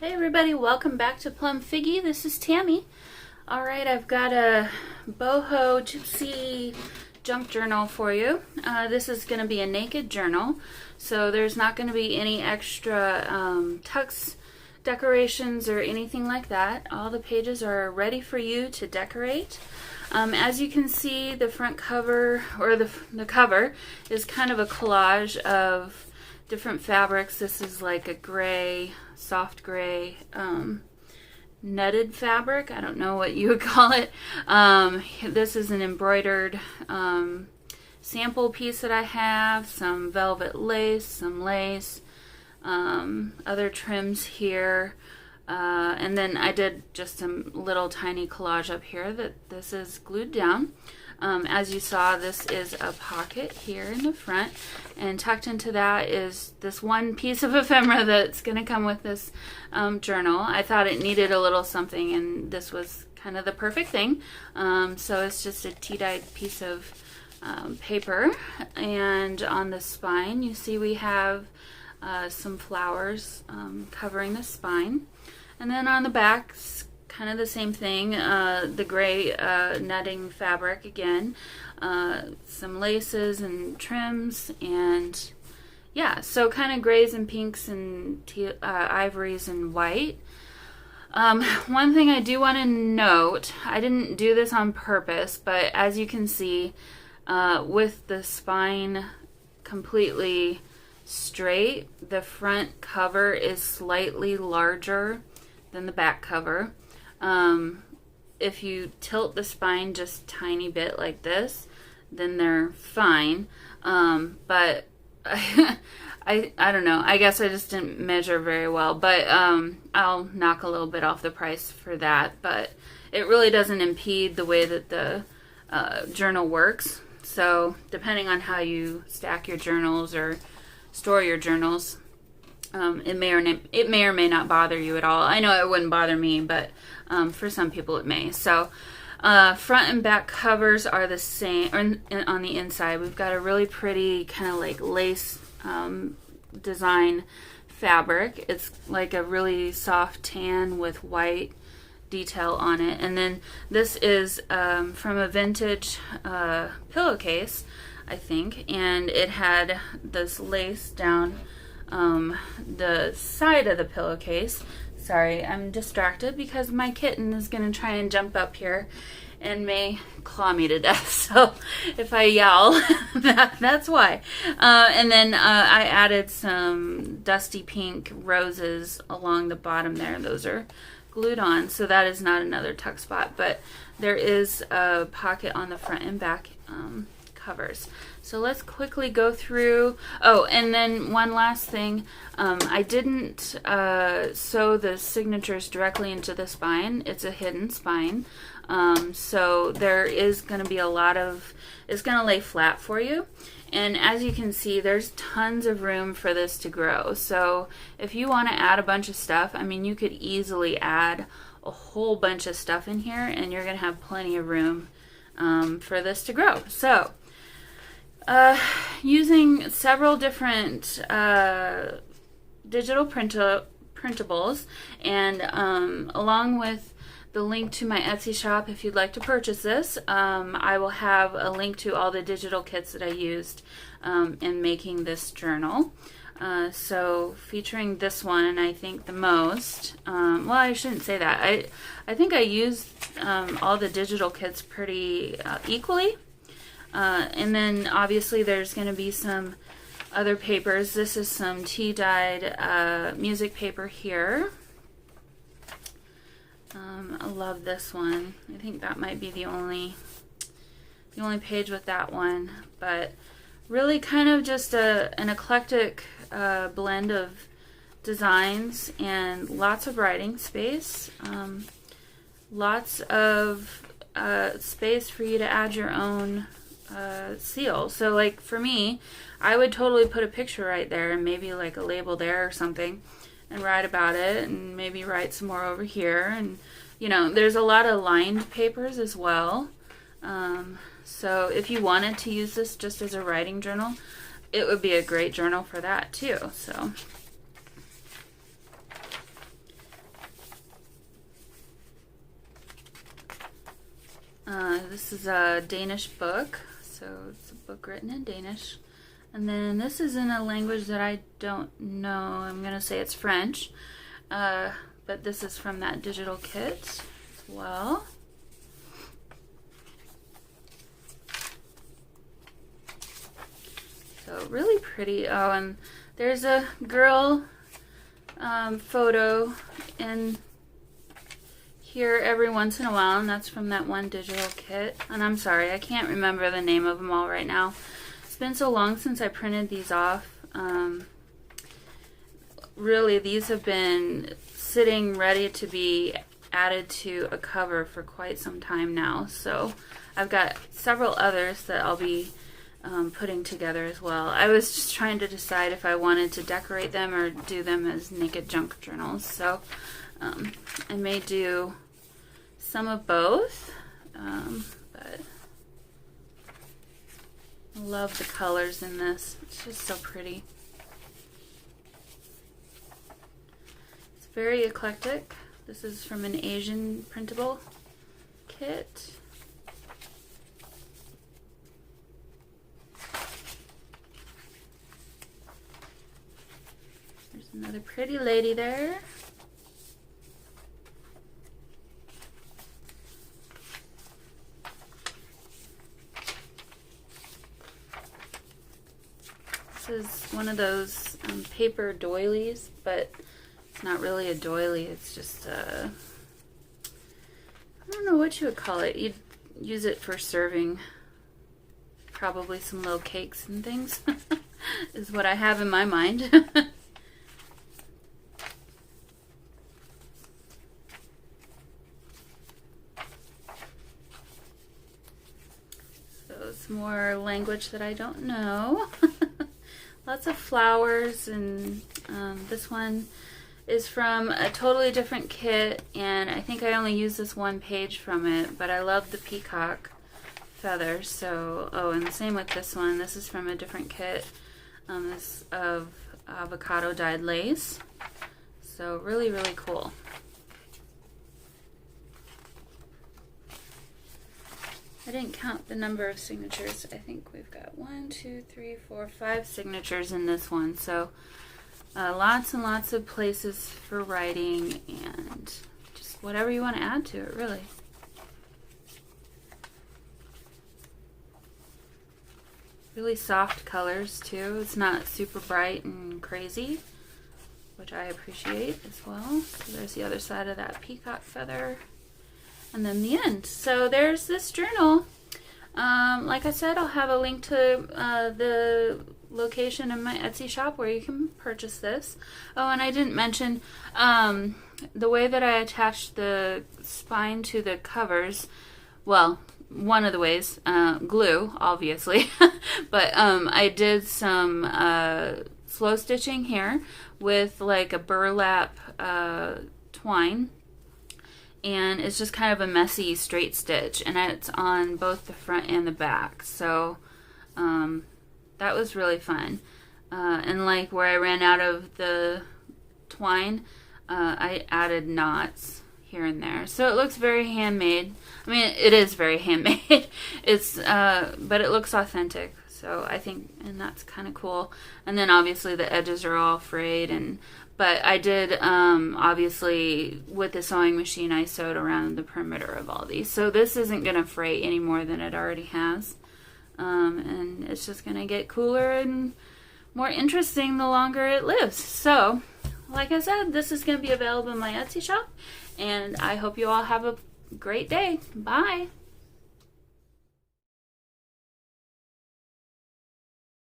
Hey everybody, welcome back to Plum Figgy. This is Tammy. Alright, I've got a Boho Gypsy junk journal for you. This is going to be a naked journal, so there's not going to be any extra tux decorations or anything like that. All the pages are ready for you to decorate. As you can see, the front cover, or the cover, is kind of a collage of different fabrics. This is like a gray, soft gray, netted fabric. I don't know what you would call it. This is an embroidered sample piece that I have, some velvet lace, some lace, other trims here, and then I did just some little tiny collage up here that this is glued down. As you saw, this is a pocket here in the front, and tucked into that is this one piece of ephemera that's going to come with this journal. I thought it needed a little something, and this was kind of the perfect thing. So it's just a tea-dyed piece of paper, and on the spine you see we have some flowers covering the spine, and then on the back kind of the same thing, the gray netting fabric again, some laces and trims, and yeah, so kind of grays and pinks and ivories and white. One thing I do want to note, I didn't do this on purpose, but as you can see, with the spine completely straight, the front cover is slightly larger than the back cover. If you tilt the spine just tiny bit like this, then they're fine. But I don't know. I guess I just didn't measure very well. But I'll knock a little bit off the price for that. But it really doesn't impede the way that the journal works. So depending on how you stack your journals or store your journals, it may or may not bother you at all. I know it wouldn't bother me, but for some people it may. So front and back covers are the same. Or on the inside, we've got a really pretty kind of like lace design fabric. It's like a really soft tan with white detail on it. And then this is from a vintage pillowcase, I think, and it had this lace down the side of the pillowcase. Sorry, I'm distracted because my kitten is going to try and jump up here and may claw me to death. So if I yell, that's why. And then I added some dusty pink roses along the bottom there. Those are glued on, so that is not another tuck spot, but there is a pocket on the front and back covers. So let's quickly go through. Oh, and then one last thing. I didn't sew the signatures directly into the spine. It's a hidden spine. So there is going to be a lot of, it's going to lay flat for you. And as you can see, there's tons of room for this to grow. So if you want to add a bunch of stuff, I mean, you could easily add a whole bunch of stuff in here, and you're going to have plenty of room for this to grow. So using several different digital printables, and along with the link to my Etsy shop if you'd like to purchase this, I will have a link to all the digital kits that I used in making this journal. So featuring this one, I think the most, well, I shouldn't say that. I think I used all the digital kits pretty equally. And then obviously there's going to be some other papers. This is some tea-dyed music paper here. I love this one. I think that might be the only page with that one, but really kind of just an eclectic blend of designs and lots of writing space, lots of space for you to add your own seal. So like for me, I would totally put a picture right there and maybe like a label there or something and write about it, and maybe write some more over here. And you know, there's a lot of lined papers as well. So if you wanted to use this just as a writing journal, it would be a great journal for that too. So This is a Danish book, so it's a book written in Danish. And then this is in a language that I don't know. I'm going to say it's French. But this is from that digital kit as well. So really pretty. Oh, and there's a girl photo in here every once in a while, and that's from that one digital kit. And I'm sorry, I can't remember the name of them all right now. It's been so long since I printed these off. Really, these have been sitting ready to be added to a cover for quite some time now. So I've got several others that I'll be putting together as well. I was just trying to decide if I wanted to decorate them or do them as naked junk journals. So I may do some of both, but I love the colors in this. It's just so pretty. It's very eclectic. This is from an Asian printable kit. There's another pretty lady there. This is one of those paper doilies, but it's not really a doily. It's just I don't know what you would call it. You'd use it for serving probably some little cakes and things is what I have in my mind. So some more language that I don't know. Lots of flowers, and this one is from a totally different kit, and I think I only used this one page from it, but I love the peacock feathers. So, oh, and the same with this one. This is from a different kit. This of avocado dyed lace. So really, really cool. I didn't count the number of signatures. I think we've got 1, 2, 3, 4, 5 signatures in this one. So lots and lots of places for writing and just whatever you want to add to it, really. Really soft colors too. It's not super bright and crazy, which I appreciate as well. So there's the other side of that peacock feather. And then the end. So there's this journal. Like I said, I'll have a link to the location in my Etsy shop where you can purchase this. Oh, and I didn't mention the way that I attached the spine to the covers. Well, one of the ways, glue, obviously. But I did some slow stitching here with like a burlap twine. And it's just kind of a messy straight stitch, and it's on both the front and the back. So that was really fun. And like where I ran out of the twine, I added knots here and there. So it looks very handmade. I mean, it is very handmade. It's but it looks authentic. So I think, and that's kind of cool. And then obviously the edges are all frayed, but I did, obviously, with the sewing machine, I sewed around the perimeter of all these. So this isn't going to fray any more than it already has. And it's just going to get cooler and more interesting the longer it lives. So, like I said, this is going to be available in my Etsy shop. And I hope you all have a great day. Bye.